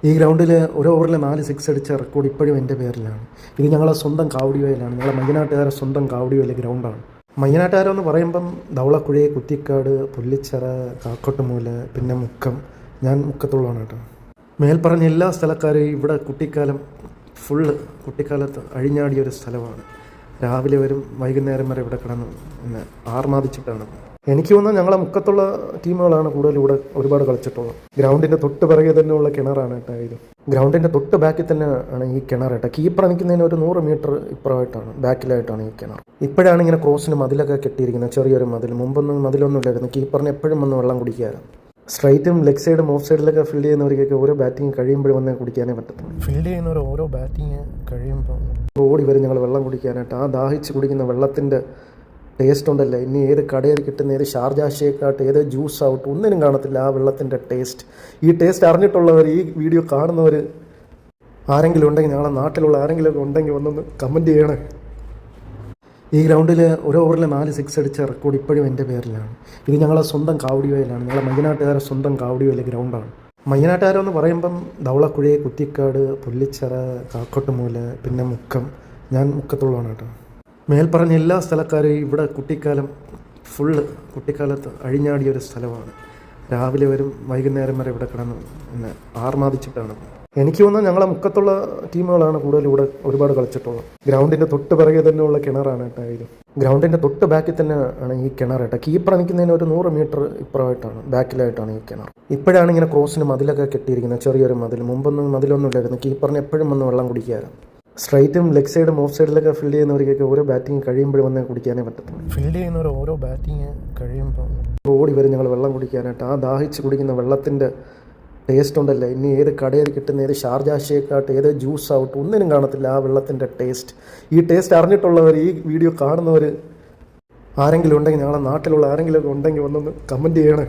ഈ ഗ്രൗണ്ടിൽ ഒരു ഓവറിൽ 4 സിക്സ് അടിച്ച റെക്കോർഡ് ഇപ്പോഴും എൻ്റെ പേരിലാണ്. ഇത് ഞങ്ങളെ സ്വന്തം കാവടിയോയിലാണ്, ഞങ്ങളെ മയ്യനാട്ടുകാരെ സ്വന്തം കാവടിയോയിലെ ഗ്രൗണ്ടാണ്. മയ്യനാട്ടുകാരെന്ന് പറയുമ്പം ധവളക്കുഴി, കുറ്റിക്കാട്, പുല്ലിച്ചിറ, കാക്കോട്ടുമൂല, പിന്നെ മുക്കം. ഞാൻ മുക്കത്തുള്ളതാണ് കേട്ടോ. മേൽപ്പറഞ്ഞ എല്ലാ സ്ഥലക്കാരും ഇവിടെ കുട്ടിക്കാലത്ത് അഴിഞ്ഞാടിയൊരു സ്ഥലമാണ്. രാവിലെ വരും, വൈകുന്നേരം വരെ ഇവിടെ കിടന്ന് പിന്നെ ആർമാദിച്ചിട്ടാണ്. എനിക്ക് തോന്നുന്നത് ഞങ്ങളെ മുക്കത്തുള്ള ടീമുകളാണ് കൂടുതൽ ഇവിടെ ഒരുപാട് കളിച്ചിട്ടുള്ളത്. ഗ്രൗണ്ടിൻ്റെ തൊട്ട് പിറകെ തന്നെയുള്ള കിണറാണ് കേട്ടോ ഇത്. ഗ്രൗണ്ടിൻ്റെ തൊട്ട് ബാക്കിൽ തന്നെ ആണ് ഈ കിണർ കേട്ടോ. കീപ്പർ നിൽക്കുന്നതിന് ഒരു 100 മീറ്റർ ഇപ്പുറമായിട്ടാണ്, ബാക്കിലായിട്ടാണ് ഈ കിണർ. ഇപ്പോഴാണ് ഇങ്ങനെ ക്രോസിന് മതിലൊക്കെ കെട്ടിയിരിക്കുന്നത്, ചെറിയൊരു മതിൽ. മുമ്പൊന്നും മതിലൊന്നും ഇല്ലായിരുന്നു. കീപ്പറിന് എപ്പോഴും വന്ന് വെള്ളം കുടിക്കാമായിരുന്നു. സ്ട്രൈറ്റും ലെഗ് സൈഡും ഓഫ് സൈഡിലൊക്കെ ഫീൽഡ് ചെയ്യുന്നവർക്കൊക്കെ ഓരോ ബാറ്റിങ് കഴിയുമ്പോഴും വന്ന് കുടിക്കാനേ പറ്റത്തുള്ളൂ. ഫീൽഡ് ചെയ്യുന്നവർ ഓരോ ബാറ്റിങ് കഴിയുമ്പോൾ ഓടി വരും ഞങ്ങൾ വെള്ളം കുടിക്കാനായിട്ട്. ആ ദാഹിച്ച് കുടിക്കുന്ന വെള്ളത്തിൻ്റെ ടേസ്റ്റ് ഉണ്ടല്ലോ, ഇനി ഏത് കടയിൽ കിട്ടുന്ന ഏത് ഷാർജ ഷേക്കാട്ട് ഏത് ജ്യൂസ് ആവട്ടെ ഒന്നിനും കാണത്തില്ല ആ വെള്ളത്തിൻ്റെ ടേസ്റ്റ്. ഈ ടേസ്റ്റ് അറിഞ്ഞിട്ടുള്ളവർ, ഈ വീഡിയോ കാണുന്നവർ ആരെങ്കിലും ഉണ്ടെങ്കിൽ, ഞങ്ങളെ നാട്ടിലുള്ള ആരെങ്കിലും ഉണ്ടെങ്കിൽ വന്നൊന്ന് കമൻറ്റ് ചെയ്യണേ. ഈ ഗ്രൗണ്ടിൽ ഒരു ഓവറിൽ 4 സിക്സ് അടിച്ച റെക്കോർഡ് ഇപ്പോഴും എൻ്റെ പേരിലാണ്. ഇത് ഞങ്ങളെ സ്വന്തം കാവടിയോയിലാണ്, ഞങ്ങളെ മയ്യനാട്ടുകാരെ സ്വന്തം കാവടിയോയിലെ ഗ്രൗണ്ടാണ്. മയ്യനാട്ടുകാരെന്ന് പറയുമ്പം ധവളക്കുഴി, കുറ്റിക്കാട്, പുല്ലിച്ചിറ, കാക്കോട്ടുമൂല, പിന്നെ മുക്കം. ഞാൻ മുക്കത്തുള്ളതാണ് കേട്ടോ. മേൽപ്പറഞ്ഞ എല്ലാ സ്ഥലക്കാരും ഇവിടെ കുട്ടിക്കാലത്ത് അഴിഞ്ഞാടിയൊരു സ്ഥലമാണ്. രാവിലെ വരും, വൈകുന്നേരം വരെ ഇവിടെ കിടന്ന് പിന്നെ ആർമാദിച്ചിട്ടാണ്. എനിക്ക് തോന്നുന്നത് ഞങ്ങളെ മുക്കത്തുള്ള ടീമുകളാണ് കൂടുതൽ ഇവിടെ ഒരുപാട് കളിച്ചിട്ടുള്ളത്. ഗ്രൗണ്ടിൻ്റെ തൊട്ട് പിറകെ തന്നെയുള്ള കിണറാണ് കേട്ടോ ഇത്. ഗ്രൗണ്ടിൻ്റെ തൊട്ട് ബാക്കിൽ തന്നെ ആണ് ഈ കിണർ കേട്ടോ. കീപ്പർ നിൽക്കുന്നതിന് ഒരു 100 മീറ്റർ ഇപ്പുറമായിട്ടാണ്, ബാക്കിലായിട്ടാണ് ഈ കിണർ. ഇപ്പോഴാണ് ഇങ്ങനെ ക്രോസിന് മതിലൊക്കെ കെട്ടിയിരിക്കുന്നത്, ചെറിയൊരു മതിൽ. മുമ്പൊന്നും മതിലൊന്നും ഇല്ലായിരുന്നു. കീപ്പറിന് എപ്പോഴും വന്ന് വെള്ളം കുടിക്കാമായിരുന്നു. സ്ട്രൈറ്റും ലെഗ് സൈഡും ഓഫ് സൈഡിലൊക്കെ ഫീൽഡ് ചെയ്യുന്നവർക്കൊക്കെ ഓരോ ബാറ്റിങ് കഴിയുമ്പോഴും വന്ന് കുടിക്കാനേ പറ്റത്തുള്ളൂ. ഫീൽഡ് ചെയ്യുന്നവർ ഓരോ ബാറ്റിങ് കഴിയുമ്പോൾ ഓടി വരും ഞങ്ങൾ വെള്ളം കുടിക്കാനായിട്ട്. ആ ദാഹിച്ച് കുടിക്കുന്ന വെള്ളത്തിൻ്റെ ടേസ്റ്റ് ഉണ്ടല്ലോ, ഇനി ഏത് കടയിൽ കിട്ടുന്ന ഏത് ഷാർജ ഷേക്കാട്ട് ഏത് ജ്യൂസ് ആവട്ടെ ഒന്നിനും കാണത്തില്ല ആ വെള്ളത്തിൻ്റെ ടേസ്റ്റ്. ഈ ടേസ്റ്റ് അറിഞ്ഞിട്ടുള്ളവർ, ഈ വീഡിയോ കാണുന്നവർ ആരെങ്കിലും ഉണ്ടെങ്കിൽ, ഞങ്ങളെ നാട്ടിലുള്ള ആരെങ്കിലും ഉണ്ടെങ്കിൽ വന്നൊന്ന് കമൻറ്റ് ചെയ്യണേ.